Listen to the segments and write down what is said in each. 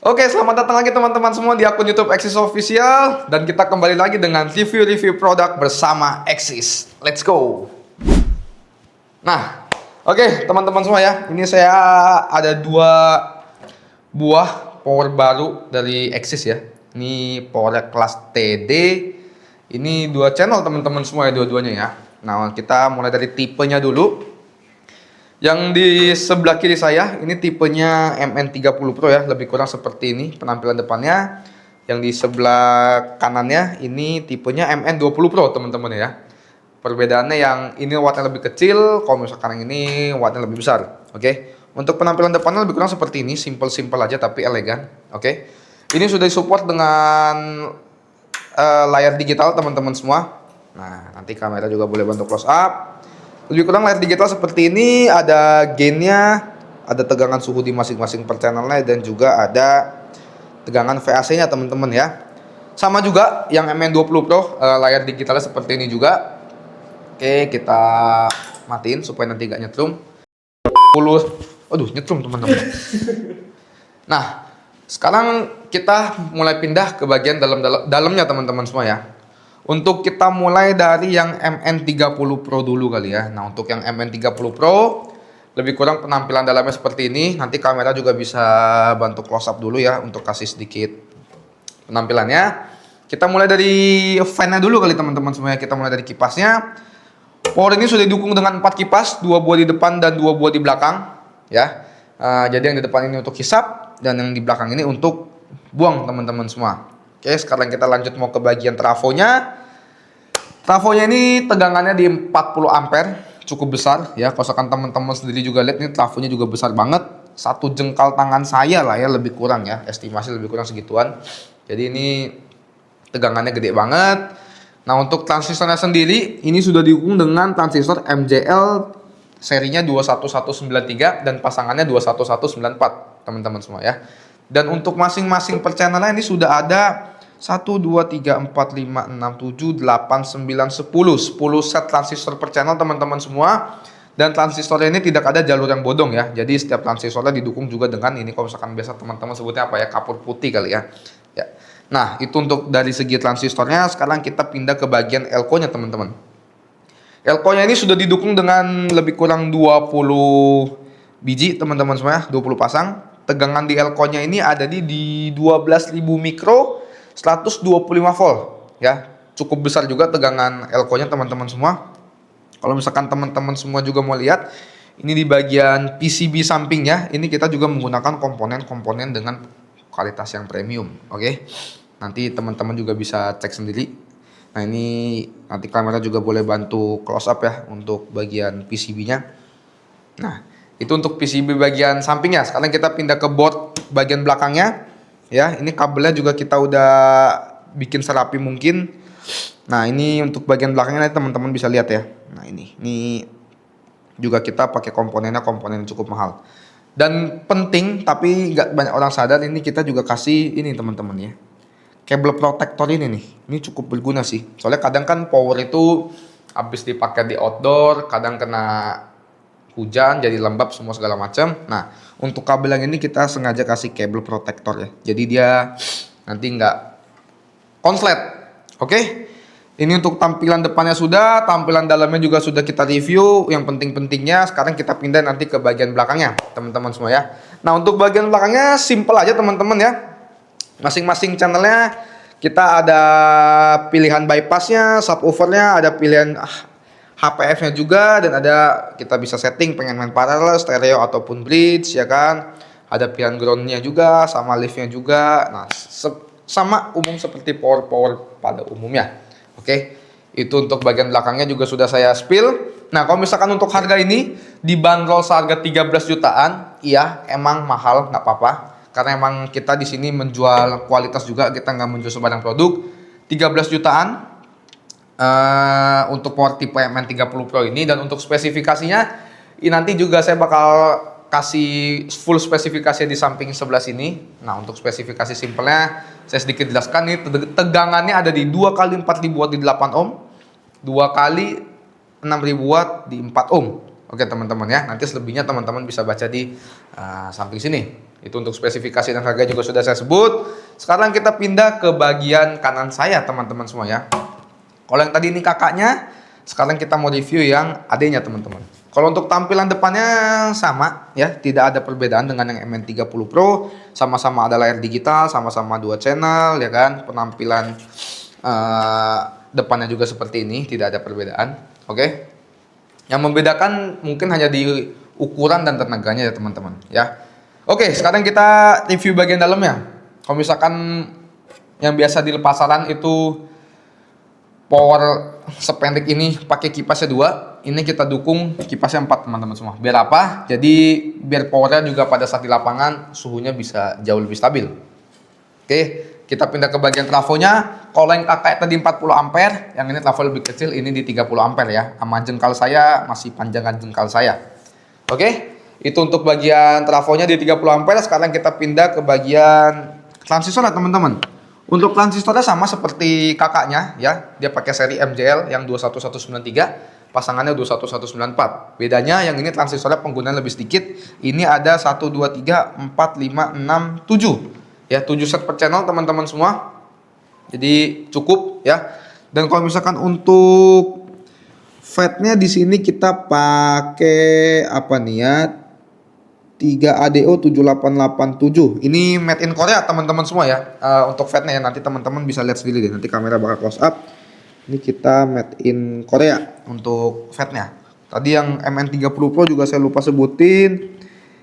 Oke, selamat datang lagi teman-teman semua di akun YouTube Axis Official dan kita kembali lagi dengan review produk bersama Axis. Let's go. Nah, oke teman-teman semua ya, ini saya ada dua buah power baru dari Axis ya. Ini power kelas TD. Ini dua channel teman-teman semua ya, dua-duanya ya. Nah, kita mulai dari tipenya dulu. Yang di sebelah kiri saya ini tipenya MN30 Pro ya, lebih kurang seperti ini penampilan depannya. Yang di sebelah kanannya ini tipenya MN20 Pro teman-teman ya. Perbedaannya yang ini wattnya lebih kecil, kalau misalkan yang ini wattnya lebih besar. Oke. Untuk penampilan depannya lebih kurang seperti ini, simple aja tapi elegan. Oke. Ini sudah disupport dengan layar digital teman-teman semua. Nah, nanti kamera juga boleh bantu close up. Lebih kurang layar digital seperti ini, ada gainnya, ada tegangan suhu di masing-masing per channelnya, dan juga ada tegangan VAC-nya teman-teman ya. Sama juga yang MN20 Pro, layar digitalnya seperti ini juga. Oke, kita matiin supaya nanti gak nyetrum. Aduh, nyetrum teman-teman. Nah, sekarang kita mulai pindah ke bagian dalamnya teman-teman semua ya. Untuk kita mulai dari yang MN30 Pro dulu kali ya. Nah, untuk yang MN30 Pro lebih kurang penampilan dalamnya seperti ini. Nanti kamera juga bisa bantu close up dulu ya untuk kasih sedikit penampilannya. Kita mulai dari fan-nya dulu kali teman-teman semuanya. Kita mulai dari kipasnya. Power ini sudah didukung dengan 4 kipas, 2 buah di depan dan 2 buah di belakang ya. Jadi yang di depan ini untuk hisap dan yang di belakang ini untuk buang teman-teman semua. Oke, sekarang kita lanjut mau ke bagian trafonya. Trafonya ini tegangannya di 40 ampere, cukup besar ya. Kalau misalkan teman-teman sendiri juga lihat ini trafonya juga besar banget. 1 jengkal tangan saya lah ya, lebih kurang ya. Estimasi lebih kurang segituan. Jadi ini tegangannya gede banget. Nah, untuk transistornya sendiri ini sudah didukung dengan transistor MJL serinya 21193 dan pasangannya 21194 teman-teman semua ya. Dan untuk masing-masing per channelnya ini sudah ada 1, 2, 3, 4, 5, 6, 7, 8, 9, 10 set transistor per channel teman-teman semua. Dan transistornya ini tidak ada jalur yang bodong ya. Jadi setiap transistornya didukung juga dengan ini, kalau misalkan biasa teman-teman sebutnya apa ya, kapur putih kali ya. Nah, itu untuk dari segi transistornya. Sekarang kita pindah ke bagian elko-nya teman-teman. Elko-nya ini sudah didukung dengan lebih kurang 20 biji teman-teman semua ya, 20 pasang. Tegangan di elko-nya ini ada di 12.000 mikro 125 volt ya. Cukup besar juga tegangan elko-nya teman-teman semua. Kalau misalkan teman-teman semua juga mau lihat, ini di bagian PCB sampingnya, ini kita juga menggunakan komponen-komponen dengan kualitas yang premium. Oke. Nanti teman-teman juga bisa cek sendiri. Nah, ini nanti kamera juga boleh bantu close up ya untuk bagian PCB-nya. Nah, itu untuk PCB bagian sampingnya. Sekarang kita pindah ke board bagian belakangnya. Ya, ini kabelnya juga kita udah bikin serapi mungkin. Nah, ini untuk bagian belakangnya nanti teman-teman bisa lihat ya. Nah, ini juga kita pakai komponennya, komponen yang cukup mahal. Dan penting tapi nggak banyak orang sadar, ini kita juga kasih ini teman-teman ya. Kabel protektor ini cukup berguna sih. Soalnya kadang kan power itu habis dipakai di outdoor, kadang kena hujan jadi lembab semua segala macam. Nah, untuk kabel yang ini kita sengaja kasih kabel protektor ya. Jadi dia nanti nggak konslet. Oke? Ini untuk tampilan depannya sudah, tampilan dalamnya juga sudah kita review. Yang penting-pentingnya sekarang kita pindah nanti ke bagian belakangnya, teman-teman semua ya. Nah, untuk bagian belakangnya simple aja teman-teman ya. Masing-masing channelnya kita ada pilihan bypassnya, subwoofernya, ada pilihan HPF-nya juga, dan ada kita bisa setting pengen main parallel, stereo ataupun bridge ya kan. Ada pilihan ground-nya juga, sama lift-nya juga. Nah, sama umum seperti power pada umumnya. Oke. Itu untuk bagian belakangnya juga sudah saya spill. Nah, kalau misalkan untuk harga ini dibanderol seharga 13 jutaan, iya emang mahal, nggak apa-apa. Karena emang kita di sini menjual kualitas juga, kita nggak menjual sembarang produk. 13 jutaan untuk power tipe MN30 Pro ini. Dan untuk spesifikasinya ini nanti juga saya bakal kasih full spesifikasi di samping sebelah sini. Nah, untuk spesifikasi simpelnya saya sedikit jelaskan nih. Tegangannya ada di 2 kali 4000 watt di 8 ohm, 2 kali 6000 watt di 4 ohm. Oke teman-teman ya, nanti selebihnya teman-teman bisa baca di samping sini. Itu untuk spesifikasi dan harga juga sudah saya sebut. Sekarang kita pindah ke bagian kanan saya teman-teman semua ya. Kalau yang tadi ini kakaknya, sekarang kita mau review yang adanya teman-teman. Kalau untuk tampilan depannya sama ya, tidak ada perbedaan dengan yang MN30 Pro. Sama-sama ada layar digital, sama-sama 2 channel ya kan. Penampilan depannya juga seperti ini, tidak ada perbedaan. Oke. Yang membedakan mungkin hanya di ukuran dan tenaganya ya teman-teman ya. Oke, sekarang kita review bagian dalamnya. Kalau misalkan yang biasa di pasaran itu power sependek ini pakai kipasnya 2, ini kita dukung kipasnya 4 teman-teman semua. Biar apa? Jadi biar powernya juga pada saat di lapangan suhunya bisa jauh lebih stabil. Oke, kita pindah ke bagian trafonya. Kalau yang kakak tadi 40 ampere, yang ini trafo lebih kecil, ini di 30 ampere ya. Sama jengkal saya masih panjangan jengkal saya. Oke, itu untuk bagian trafonya di 30 ampere. Sekarang kita pindah ke bagian transistor ya teman-teman. Untuk transistornya sama seperti kakaknya ya. Dia pakai seri MJL yang 21193, pasangannya 21194. Bedanya yang ini transistornya penggunaan lebih sedikit. Ini ada 1 2 3 4 5 6 7. Ya, 7 set per channel teman-teman semua. Jadi cukup ya. Dan kalau misalkan untuk fatnya di sini kita pakai apa nih ya? 3ADO 7887. Ini made in Korea teman-teman semua ya. Untuk fatnya ya nanti teman-teman bisa lihat sendiri deh. Nanti kamera bakal close up. Ini kita made in Korea untuk fatnya. Tadi yang MN30 Pro juga saya lupa sebutin.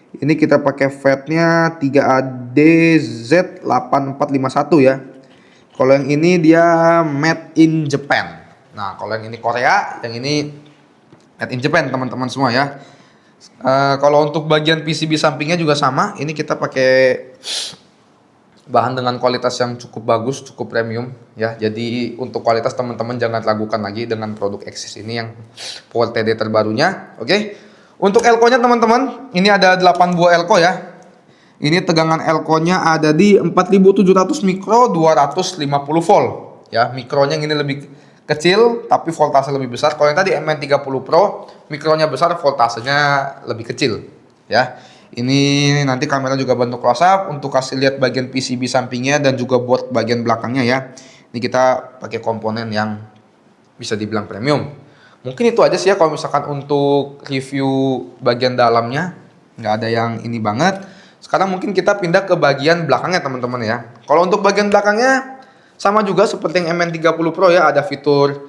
Ini kita pakai fatnya 3ADZ8451 ya. Kalau yang ini dia made in Japan. Nah, kalau yang ini Korea, yang ini made in Japan teman-teman semua ya. Kalau untuk bagian PCB sampingnya juga sama. Ini kita pakai bahan dengan kualitas yang cukup bagus, cukup premium ya. Jadi untuk kualitas teman-teman jangan ragukan lagi dengan produk Axis ini yang Power TD terbarunya. Oke. Untuk elko-nya teman-teman, ini ada 8 buah elko ya. Ini tegangan elko-nya ada di 4700 mikro 250 volt ya. Mikronya ini lebih kecil tapi voltase lebih besar. Kalau yang tadi MN30 Pro mikronya besar, voltasenya lebih kecil ya. Ini nanti kamera juga bantu close up untuk kasih lihat bagian PCB sampingnya dan juga board bagian belakangnya ya. Ini kita pakai komponen yang bisa dibilang premium. Mungkin itu aja sih ya kalau misalkan untuk review bagian dalamnya, nggak ada yang ini banget. Sekarang mungkin kita pindah ke bagian belakangnya teman-teman ya. Kalau untuk bagian belakangnya sama juga seperti yang MN30 Pro ya, ada fitur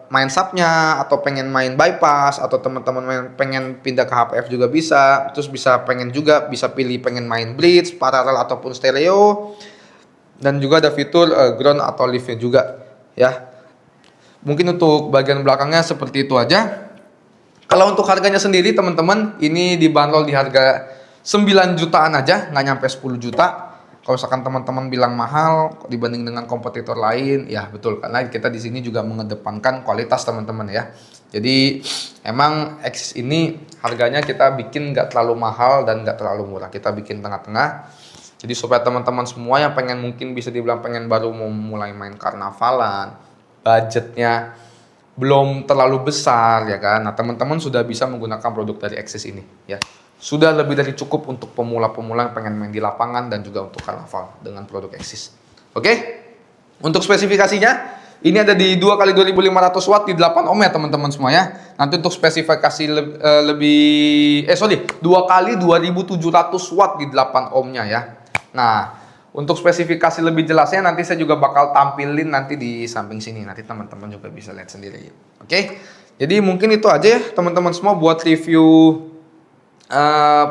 main subnya atau pengen main bypass atau teman-teman pengen pindah ke HPF juga bisa. Terus bisa pengen juga bisa pilih pengen main bridge, paralel ataupun stereo. Dan juga ada fitur ground atau liftnya juga ya. Mungkin untuk bagian belakangnya seperti itu aja. Kalau untuk harganya sendiri teman-teman, ini dibanderol di harga 9 jutaan aja, nggak nyampe 10 juta. Kalau misalkan teman-teman bilang mahal dibanding dengan kompetitor lain, ya betul, karena kita di sini juga mengedepankan kualitas teman-teman ya. Jadi emang Axis ini harganya kita bikin nggak terlalu mahal dan nggak terlalu murah, kita bikin tengah-tengah. Jadi supaya teman-teman semua yang pengen mungkin bisa dibilang pengen baru mau mulai main karnavalan, budgetnya belum terlalu besar ya kan. Nah teman-teman sudah bisa menggunakan produk dari Axis ini ya. Sudah lebih dari cukup untuk pemula-pemula yang pengen main di lapangan dan juga untuk karnaval dengan produk Axis. Oke? Untuk spesifikasinya, ini ada di 2x2500 watt di 8 ohm ya teman-teman semua ya. Nanti untuk spesifikasi 2x2700 watt di 8 ohmnya ya. Nah, untuk spesifikasi lebih jelasnya nanti saya juga bakal tampilin nanti di samping sini. Nanti teman-teman juga bisa lihat sendiri. Oke? Jadi mungkin itu aja ya teman-teman semua buat review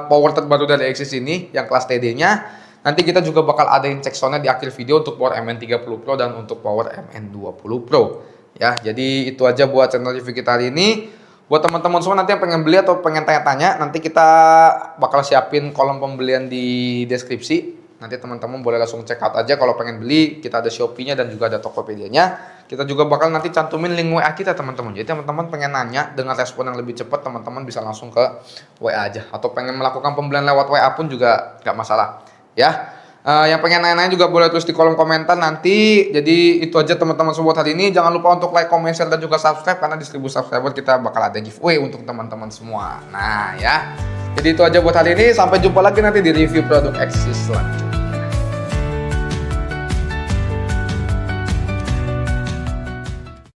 power terbaru dari Axis ini yang kelas TD-nya. Nanti kita juga bakal adain cek soundnya di akhir video untuk power MN30 Pro dan untuk power MN20 Pro ya. Jadi itu aja buat channel review kita hari ini. Buat teman-teman semua nanti yang pengen beli atau pengen tanya-tanya, nanti kita bakal siapin kolom pembelian di deskripsi. Nanti teman-teman boleh langsung check out aja kalau pengen beli. Kita ada Shopee-nya dan juga ada Tokopedia-nya. Kita juga bakal nanti cantumin link WA kita teman-teman. Jadi teman-teman pengen nanya dengan respon yang lebih cepat, teman-teman bisa langsung ke WA aja. Atau pengen melakukan pembelian lewat WA pun juga nggak masalah. Ya. Yang pengen nanya-nanya juga boleh tulis di kolom komentar nanti. Jadi itu aja teman-teman semua buat hari ini. Jangan lupa untuk like, comment, share, dan juga subscribe. Karena di 1000 subscriber kita bakal ada giveaway untuk teman-teman semua. Nah ya. Jadi itu aja buat hari ini. Sampai jumpa lagi nanti di review produk Exis selanjutnya.